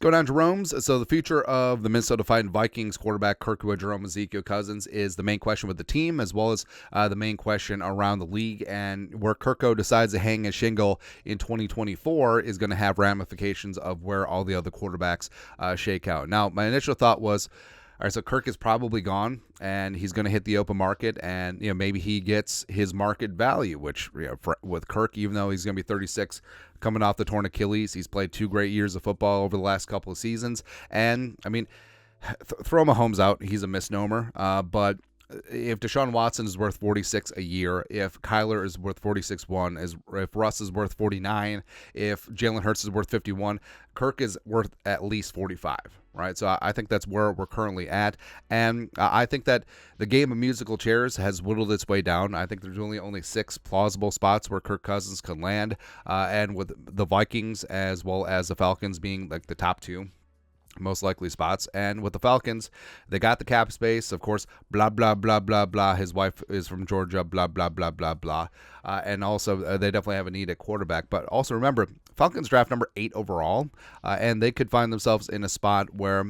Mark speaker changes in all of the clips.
Speaker 1: Go down to Jerome's. So the future of the Minnesota Vikings quarterback Kirk Jerome Ezekiel Cousins is the main question with the team, as well as the main question around the league. And where Kirko decides to hang his shingle in 2024 is going to have ramifications of where all the other quarterbacks shake out. Now, my initial thought was, all right, so Kirk is probably gone, and he's going to hit the open market, and maybe he gets his market value. Which with Kirk, even though he's going to be 36, coming off the torn Achilles, he's played 2 great years of football over the last couple of seasons, and I mean, throw Mahomes out, he's a misnomer. But if Deshaun Watson is worth 46 a year, if Kyler is worth 46.1, if Russ is worth 49, if Jalen Hurts is worth 51, Kirk is worth at least 45. Right, so I think that's where we're currently at, and I think that the game of musical chairs has whittled its way down. I think there's only 6 plausible spots where Kirk Cousins can land, and with the Vikings as well as the Falcons being like the top 2 most likely spots. And with the Falcons, they got the cap space, of course, blah, blah, blah, blah, blah. His wife is from Georgia, blah, blah, blah, blah, blah. And also, they definitely have a need at quarterback. But also remember, Falcons draft number 8 overall, and they could find themselves in a spot where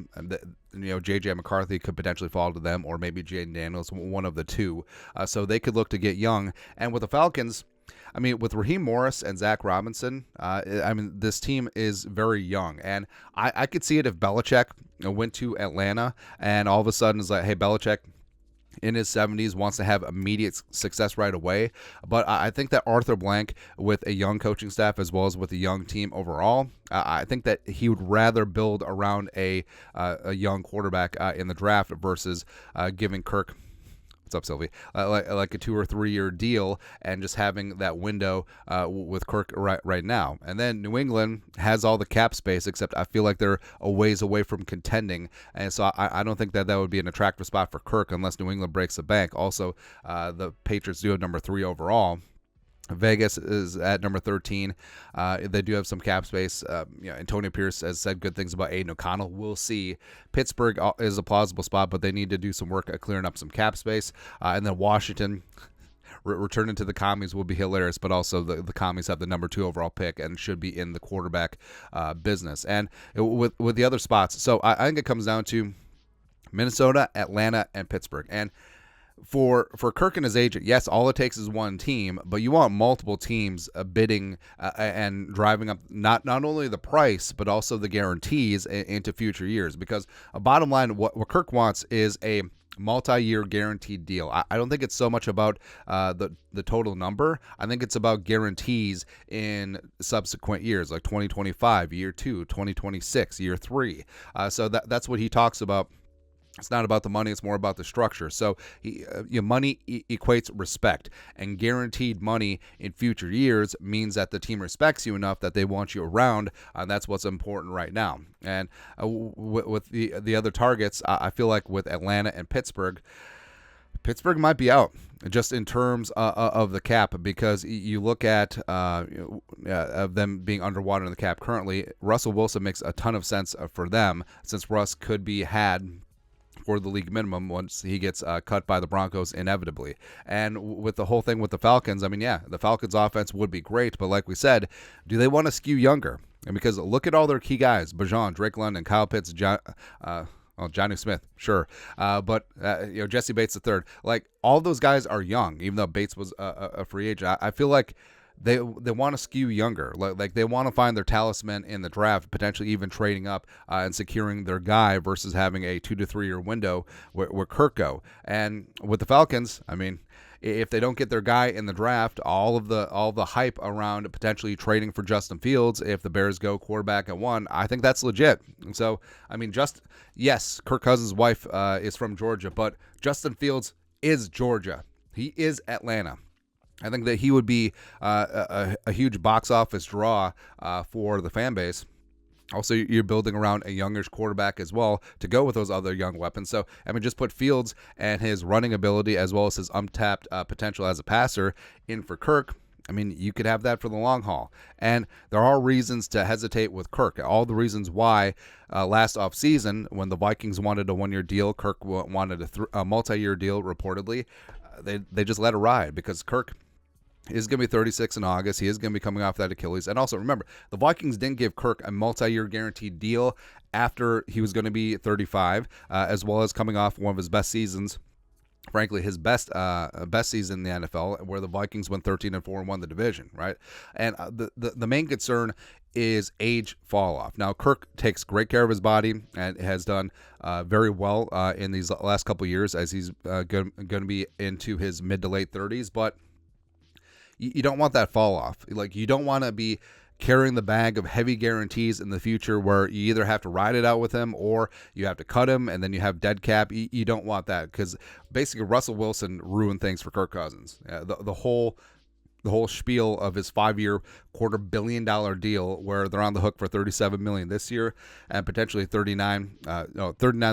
Speaker 1: J.J. McCarthy could potentially fall to them, or maybe Jaden Daniels, one of the two. So they could look to get young. And with the Falcons, I mean, with Raheem Morris and Zach Robinson, this team is very young. And I could see it if Belichick went to Atlanta and all of a sudden is like, hey, Belichick in his 70s wants to have immediate success right away. But I think that Arthur Blank, with a young coaching staff as well as with a young team overall, I think that he would rather build around a young quarterback in the draft versus giving Kirk, what's up, Sylvie, like a 2 or 3 year deal and just having that window with Kirk right now. And then New England has all the cap space, except I feel like they're a ways away from contending, and so I don't think that would be an attractive spot for Kirk unless New England breaks the bank. Also, the Patriots do have number 3 overall. Vegas is at number 13. They do have some cap space. Antonio Pierce has said good things about Aiden O'Connell. We'll see. Pittsburgh is a plausible spot, but they need to do some work at clearing up some cap space. And then Washington, returning to the commies will be hilarious, but also the commies have the number 2 overall pick and should be in the quarterback business. And with the other spots, so I think it comes down to Minnesota, Atlanta, and Pittsburgh. And for Kirk and his agent, yes, all it takes is one team, but you want multiple teams bidding and driving up not only the price, but also the guarantees into future years. Because bottom line, what Kirk wants is a multi-year guaranteed deal. I don't think it's so much about the total number. I think it's about guarantees in subsequent years, like 2025, year 2, 2026, year 3. So that's what he talks about. It's not about the money, it's more about the structure. So money equates respect, and guaranteed money in future years means that the team respects you enough that they want you around, and that's what's important right now. And with the other targets, I feel like with Atlanta and Pittsburgh might be out just in terms of the cap, because you look at of them being underwater in the cap currently. Russell Wilson makes a ton of sense for them, since Russ could be had for the league minimum once he gets cut by the Broncos inevitably. And with the whole thing with the Falcons, I mean, yeah, the Falcons offense would be great, but like we said, do they want to skew younger? And because look at all their key guys: Bajan, Drake London, Kyle Pitts, Johnny Smith, sure, but Jesse Bates III. Like, all those guys are young, even though Bates was a free agent. I feel like they want to skew younger, like they want to find their talisman in the draft, potentially even trading up and securing their guy versus having a 2 to 3 year window where Kirk go. And with the Falcons, I mean, if they don't get their guy in the draft, all the hype around potentially trading for Justin Fields if the Bears go quarterback at 1, I think that's legit. And so, I mean, yes, Kirk Cousins' wife is from Georgia, but Justin Fields is Georgia. He is Atlanta. I think that he would be a huge box office draw for the fan base. Also, you're building around a youngish quarterback as well to go with those other young weapons. So, I mean, just put Fields and his running ability as well as his untapped potential as a passer in for Kirk. I mean, you could have that for the long haul. And there are reasons to hesitate with Kirk. All the reasons why last offseason, when the Vikings wanted a 1 year deal, Kirk wanted a multi-year deal reportedly. They just let it ride because Kirk He's going to be 36 in August. He is going to be coming off that Achilles. And also, remember, the Vikings didn't give Kirk a multi-year guaranteed deal after he was going to be 35, as well as coming off one of his best seasons. Frankly, his best season in the NFL, where the Vikings went 13-4 and won the division, right? And the main concern is age fall off. Now, Kirk takes great care of his body and has done very well in these last couple of years, as he's going to be into his mid to late 30s. But you don't want that fall off. Like, you don't want to be carrying the bag of heavy guarantees in the future where you either have to ride it out with him or you have to cut him and then you have dead cap. You don't want that, because basically Russell Wilson ruined things for Kirk Cousins. The whole spiel of his 5-year $250 million deal, where they're on the hook for $37 million this year and potentially 39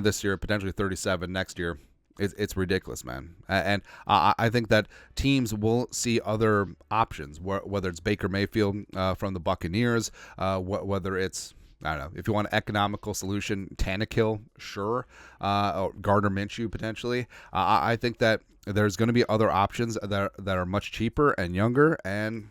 Speaker 1: this year, potentially 37 next year. It's ridiculous, man. And I think that teams will see other options, whether it's Baker Mayfield from the Buccaneers, whether it's, I don't know, if you want an economical solution, Tannehill, sure, or Gardner Minshew potentially. I think that there's going to be other options that are much cheaper and younger. And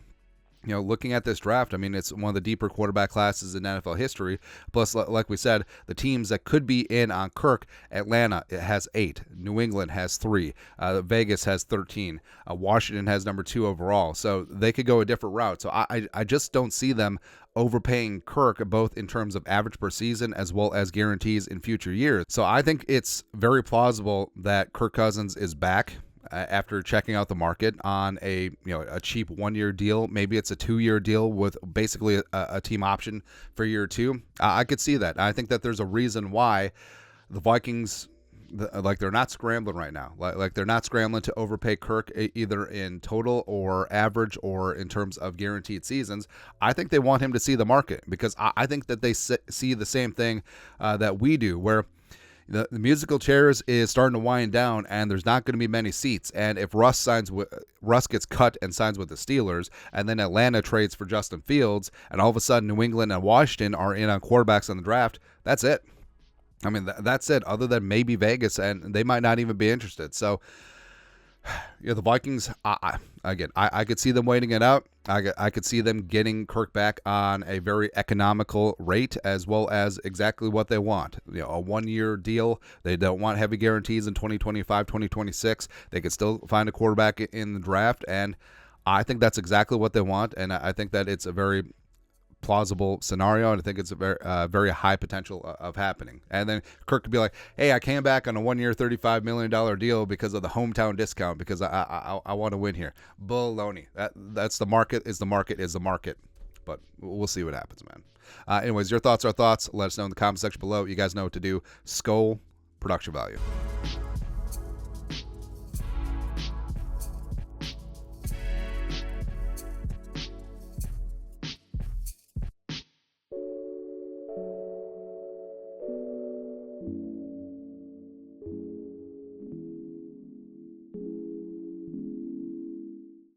Speaker 1: looking at this draft, I mean, it's one of the deeper quarterback classes in NFL history. Plus, like we said, the teams that could be in on Kirk: Atlanta has 8, New England has 3, Vegas has 13, Washington has number 2 overall. So they could go a different route. So I just don't see them overpaying Kirk, both in terms of average per season as well as guarantees in future years. So I think it's very plausible that Kirk Cousins is back after checking out the market on a cheap 1-year deal. Maybe it's a 2-year deal with basically a team option for year 2. I could see that. I think that there's a reason why the Vikings, they're not scrambling right now. Like they're not scrambling to overpay Kirk, either in total or average or in terms of guaranteed seasons. I think they want him to see the market, because I think that they see the same thing that we do, where the musical chairs is starting to wind down, and there's not going to be many seats. And if Russ gets cut and signs with the Steelers, and then Atlanta trades for Justin Fields, and all of a sudden New England and Washington are in on quarterbacks in the draft, that's it. I mean, that's it. Other than maybe Vegas, and they might not even be interested. So, the Vikings, I could see them waiting it out. I could see them getting Kirk back on a very economical rate, as well as exactly what they want. A 1-year deal. They don't want heavy guarantees in 2025, 2026. They could still find a quarterback in the draft, and I think that's exactly what they want. And I think that it's a very plausible scenario, and I think it's a very high potential of happening. And then Kirk could be like, hey, I came back on a 1-year $35 million deal because of the hometown discount, because I want to win here. Baloney. That's the market is the market. But we'll see what happens, man. Anyways, your thoughts are thoughts. Let us know in the comment section below. You guys know what to do. Skull production value.